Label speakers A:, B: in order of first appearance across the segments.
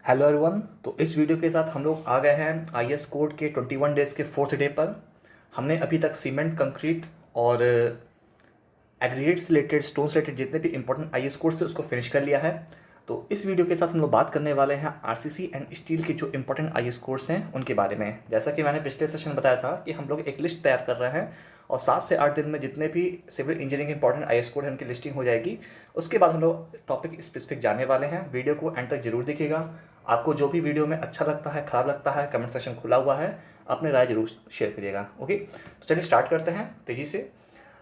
A: Hello everyone. तो इस video के साथ हम लोग आ गए हैं आईएस कोड के 21 डेज़ के फोर्थ डे पर। हमने अभी तक सीमेंट, कंक्रीट और एग्रीगेट से रिलेटेड, स्टोन से रिलेटेड जितने भी इंपॉर्टेंट आईएस कोड्स थे उसको फिनिश कर लिया है। तो इस वीडियो के साथ हम लोग बात करने वाले हैं आरसीसी एंड स्टील के जो इंपॉर्टेंट आईएस कोड्स हैं उनके बारे में। जैसा कि मैंने पिछले सेशन बताया था कि हम लोग एक लिस्ट तैयार कर रहे हैं और 7 से 8 दिन में जितने भी सिविल इंजीनियरिंग के इंपॉर्टेंट आईएस कोड हैं उनकी लिस्टिंग हो जाएगी। उसके बाद हम लोग टॉपिक स्पेसिफिक जाने वाले हैं। वीडियो को एंड तक जरूर देखिएगा। आपको जो भी वीडियो में अच्छा लगता है, खराब लगता है, कमेंट सेक्शन खुला हुआ है, अपने राय जरूर शेयर करिएगा। ओके, तो चलिए स्टार्ट करते हैं तेज़ी से।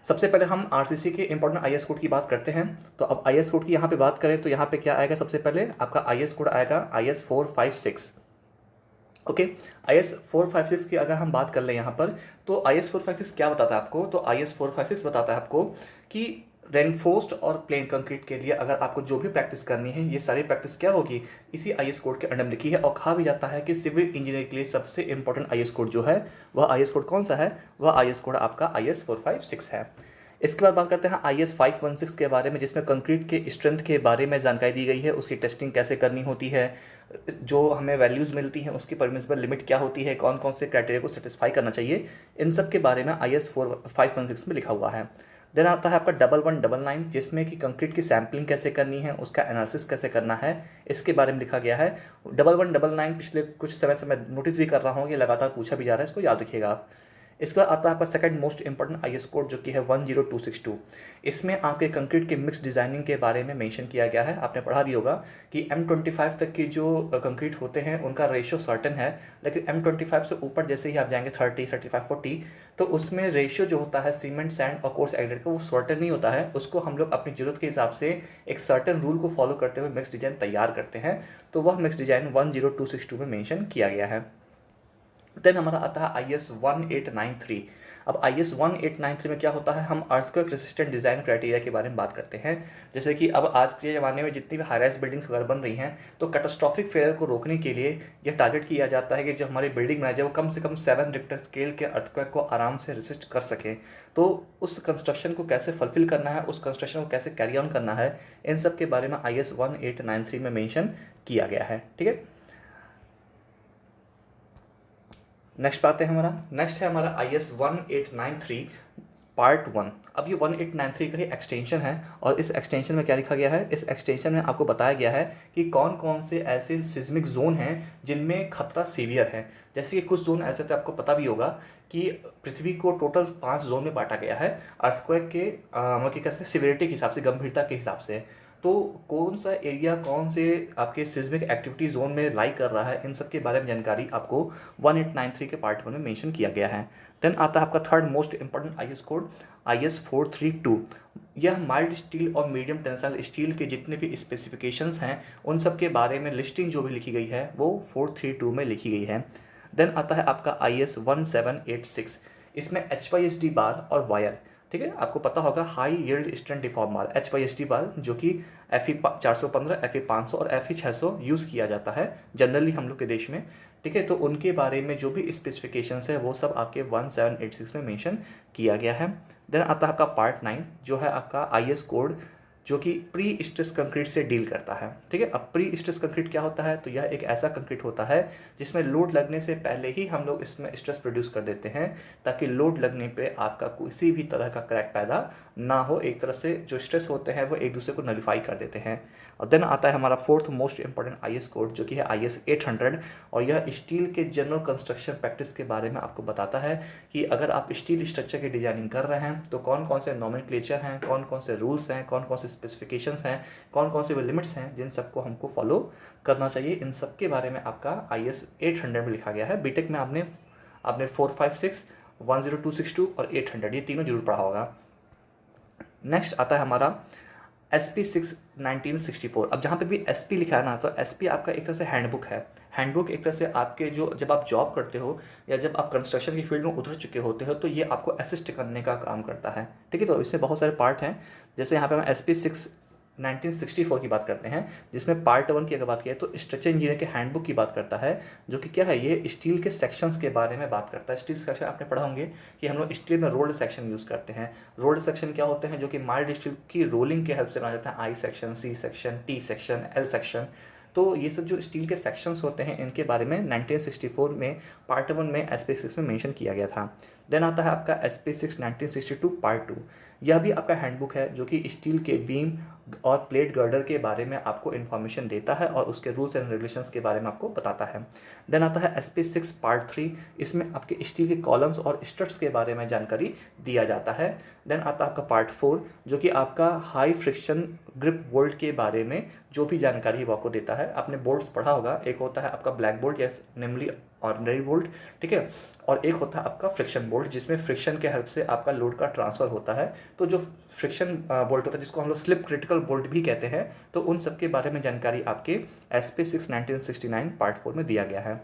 A: सबसे पहले हम आरसीसी के इंपॉर्टेंट आईएस कोड की बात करते हैं। तो अब आईएस कोड की यहाँ पे बात करें तो यहाँ पे क्या आएगा, सबसे पहले आपका आईएस कोड आएगा IS 456। ओके, IS 456 की अगर हम बात कर लें यहाँ पर, तो IS 456 क्या बताता है आपको, तो IS 456 बताता है आपको कि रेनफोर्स्ड और प्लेन कंक्रीट के लिए अगर आपको जो भी प्रैक्टिस करनी है, ये सारी प्रैक्टिस क्या होगी, इसी आईएस कोड के अंडर में लिखी है। और कहा भी जाता है कि सिविल इंजीनियर के लिए सबसे इंपॉर्टेंट आईएस कोड जो है वह आईएस कोड कौन सा है, वह आईएस कोड आपका IS 456 है। इसके बाद बात करते हैं IS 516 के बारे में, जिसमें कंक्रीट के स्ट्रेंथ के बारे में जानकारी दी गई है, उसकी टेस्टिंग कैसे करनी होती है, जो हमें वैल्यूज़ मिलती हैं उसकी परमिसिबल लिमिट क्या होती है, कौन कौन से क्राइटेरिया को सेटिस्फाई करना चाहिए, इन सब के बारे में IS 516 में लिखा हुआ है। देन आता है आपका 1199, जिसमें कि कंक्रीट की सैम्पलिंग कैसे करनी है, उसका एनालिसिस कैसे करना है, इसके बारे में लिखा गया है। 1199 पिछले कुछ समय से मैं नोटिस भी कर रहा हूँ कि लगातार पूछा भी जा रहा है, इसको याद रखिएगा आप। इसके बाद आता है आपका second most important IS code, जो कि है 10262। इसमें आपके कंक्रीट के मिक्स डिज़ाइनिंग के बारे में मेंशन किया गया है। आपने पढ़ा भी होगा कि M25 तक की जो कंक्रीट होते हैं उनका रेशियो सर्टेन है, लेकिन M25 से ऊपर जैसे ही आप जाएंगे 30, 35, 40, तो उसमें रेशियो जो होता है सीमेंट, सैंड और कोर्स एग्रीगेट का, वो सर्टेन नहीं होता है। उसको हम लोग अपनी ज़रूरत के हिसाब से एक सर्टेन रूल को फॉलो करते हुए मिक्स डिज़ाइन तैयार करते हैं। तो वह मिक्स डिज़ाइन 10262 में मेंशन किया गया है। देन हमारा आता है IS 1893। अब IS 1893 में क्या होता है, हम अर्थक्वेक रेसिस्टेंट डिज़ाइन क्राइटेरिया के बारे में बात करते हैं। जैसे कि अब आज के ज़माने में जितनी भी हाई राइज बिल्डिंग्स अगर बन रही हैं, तो कैटास्ट्रॉफिक फेलियर को रोकने के लिए यह टारगेट किया जाता है कि जो हमारी बिल्डिंग बनाई जाए वो कम से कम 7 रिक्टर स्केल के अर्थक्वेक को आराम से रेसिस्ट कर सके। तो उस कंस्ट्रक्शन को कैसे फुलफिल करना है, उस कंस्ट्रक्शन को कैसे कैरी ऑन करना है, इन सब के बारे में IS 1893 में मेंशन किया गया है। ठीक है, नेक्स्ट बात है हमारा, नेक्स्ट है हमारा IS 1893 पार्ट 1। अब ये 1893 का ही एक्सटेंशन है, और इस एक्सटेंशन में क्या लिखा गया है, इस एक्सटेंशन में आपको बताया गया है कि कौन कौन से ऐसे सिस्मिक जोन हैं जिनमें खतरा सीवियर है। जैसे कि कुछ जोन ऐसे थे, आपको पता भी होगा कि पृथ्वी को टोटल 5 जोन में बांटा गया है अर्थक्वेक के मतलब कि कैसे सिवियरिटी के हिसाब से, गंभीरता के हिसाब से। तो कौन सा एरिया कौन से आपके सिस्मिक एक्टिविटी जोन में लाई कर रहा है, इन सब के बारे में जानकारी आपको 1893 के पार्ट 1 में मेंशन किया गया है। देन आता है आपका third most important IS code, IS 432। यह माइल्ड स्टील और मीडियम टेंसाइल स्टील के जितने भी स्पेसिफिकेशंस हैं उन सब के बारे में लिस्टिंग जो भी लिखी गई है वो 432 में लिखी गई है। देन आता है आपका IS 1786। इसमें HYSD बार और वायर, ठीक है, आपको पता होगा हाई यील्ड स्ट्रेंथ डिफॉर्म बार, HYSD बार, जो कि FE 415, FE 500 और FE 600 यूज़ किया जाता है जनरली हम लोग के देश में। ठीक है, तो उनके बारे में जो भी स्पेसिफिकेशंस है वो सब आपके 1786 में मेंशन किया गया है। देन आता है आपका पार्ट 9, जो है आपका आईएस कोड जो कि प्री स्ट्रेस कंक्रीट से डील करता है। ठीक है, अब प्री स्ट्रेस कंक्रीट क्या होता है, तो यह एक ऐसा कंक्रीट होता है जिसमें लोड लगने से पहले ही हम लोग इसमें स्ट्रेस प्रोड्यूस कर देते हैं, ताकि लोड लगने पे आपका किसी भी तरह का क्रैक पैदा ना हो। एक तरह से जो स्ट्रेस होते हैं वो एक दूसरे को नलीफाई कर देते हैं। और देन आता है हमारा fourth most important IS code, जो कि है IS 800। और यह स्टील के जनरल कंस्ट्रक्शन प्रैक्टिस के बारे में आपको बताता है कि अगर आप स्टील स्ट्रक्चर की डिजाइनिंग कर रहे हैं तो कौन कौन से नॉमेनक्लेचर हैं, कौन कौन से रूल्स हैं, कौन कौन से स्पेसिफिकेशंस हैं, कौन कौन से वो लिमिट्स हैं जिन सबको हमको फॉलो करना चाहिए। इन सब के बारे में आपका IS 800 में लिखा गया है। बीटेक में आपने 456, 10262 और 800 ये तीनों जरूर पढ़ा होगा। नेक्स्ट आता है हमारा SP 6 1964। अब जहाँ पे भी SP लिखा है ना, तो SP आपका एक तरह से हैंडबुक है। हैंडबुक एक तरह से आपके जो जब आप जॉब करते हो या जब आप कंस्ट्रक्शन की फील्ड में उतर चुके होते हो, तो ये आपको असिस्ट करने का काम करता है। ठीक है, तो इसमें बहुत सारे पार्ट हैं। जैसे यहाँ पे हम SP 6 1964 की बात करते हैं, जिसमें पार्ट 1 की अगर बात किया तो स्ट्रक्चर इंजीनियर के हैंडबुक की बात करता है, जो कि क्या है, ये स्टील के सेक्शंस के बारे में बात करता है। स्टील सेक्शन आपने पढ़ा होंगे कि हम लोग स्टील में रोल्ड सेक्शन यूज़ करते हैं। रोल्ड सेक्शन क्या होते हैं, जो कि माइल्ड स्टील की रोलिंग के हेल्प से बनाया जाता है। I section, C section, T section, L section. तो ये सब जो स्टील के सेक्शंस होते हैं इनके बारे में 1964 में पार्ट 1 में SP6 में मेंशन किया गया था। देन आता है आपका SP6 1962 पार्ट 2। यह भी आपका हैंडबुक है जो कि स्टील के बीम और प्लेट गर्डर के बारे में आपको इन्फॉर्मेशन देता है और उसके रूल्स एंड रेगुलेशंस के बारे में आपको बताता है। देन आता है SP6 पार्ट 3। इसमें आपके स्टील के कॉलम्स और स्ट्रट्स के बारे में जानकारी दिया जाता है। देन आता है आपका पार्ट 4 जो कि आपका हाई फ्रिक्शन ग्रिप बोल्ट के बारे में जो भी जानकारी वो आपको देता है। आपने बोल्ट्स पढ़ा होगा, एक होता है आपका ब्लैक बोल्ट या नेमली ऑर्डिनरी बोल्ट, ठीक है, और एक होता है आपका फ्रिक्शन बोल्ट जिसमें फ्रिक्शन के हेल्प से आपका लोड का ट्रांसफर होता है। तो जो फ्रिक्शन बोल्ट होता है जिसको हम लोग स्लिप क्रिटिकल बोल्ट भी कहते हैं, तो उन सब के बारे में जानकारी आपके SP6 1969 पार्ट 4 में दिया गया है।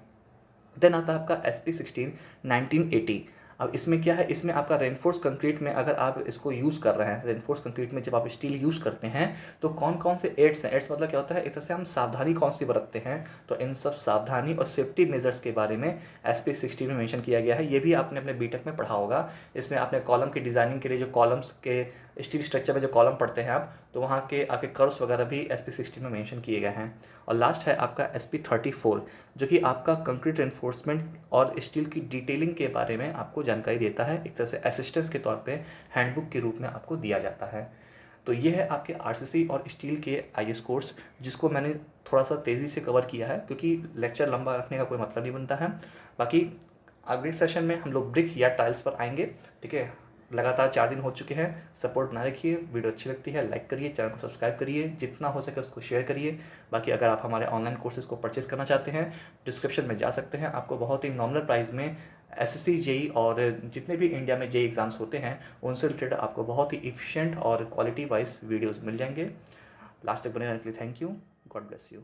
A: देन आता है आपका SP16 1980। अब इसमें क्या है, इसमें आपका रेनफोर्स कंक्रीट में अगर आप इसको यूज़ कर रहे हैं, रेनफोर्स कंक्रीट में जब आप स्टील यूज़ करते हैं तो कौन कौन से एड्स हैं, एड्स मतलब क्या होता है, एक तरह से हम सावधानी कौन सी बरतते हैं, तो इन सब सावधानी और सेफ्टी मेजर्स के बारे में SP16 में मेंशन किया गया है। ये भी आपने अपने बीटेक में पढ़ा होगा। इसमें आपने कॉलम की डिज़ाइनिंग के लिए जो कॉलम्स के स्टील स्ट्रक्चर में जो कॉलम पढ़ते हैं आप, तो वहाँ के आपके कर्व्स वगैरह भी SP16 में मेंशन किए गए हैं। और लास्ट है आपका SP34 जो कि आपका कंक्रीट रेनफोर्समेंट और स्टील की डिटेलिंग के बारे में आपको जानकारी देता है, एक तरह से असिस्टेंस के तौर पे हैंडबुक के रूप में आपको दिया जाता है। तो ये है आपके RCC और स्टील के IS कोर्स, जिसको मैंने थोड़ा सा तेज़ी से कवर किया है क्योंकि लेक्चर लंबा रखने का कोई मतलब नहीं बनता है। बाकी अगले सेशन में हम लोग ब्रिक या टाइल्स पर आएंगे, ठीक है। लगातार 4 दिन हो चुके हैं, सपोर्ट ना रखिए। वीडियो अच्छी लगती है लाइक करिए, चैनल को सब्सक्राइब करिए, जितना हो सके उसको शेयर करिए। बाकी अगर आप हमारे ऑनलाइन कोर्सेज को परचेस करना चाहते हैं, डिस्क्रिप्शन में जा सकते हैं। आपको बहुत ही नॉमिनल प्राइस में SSC JEE और जितने भी इंडिया में JEE एग्ज़ाम्स होते हैं उनसे रिलेटेड आपको बहुत ही एफिशिएंट और क्वालिटी वाइज वीडियोज़ मिल जाएंगे। लास्ट तक बने रहने के लिए thank you. God bless you.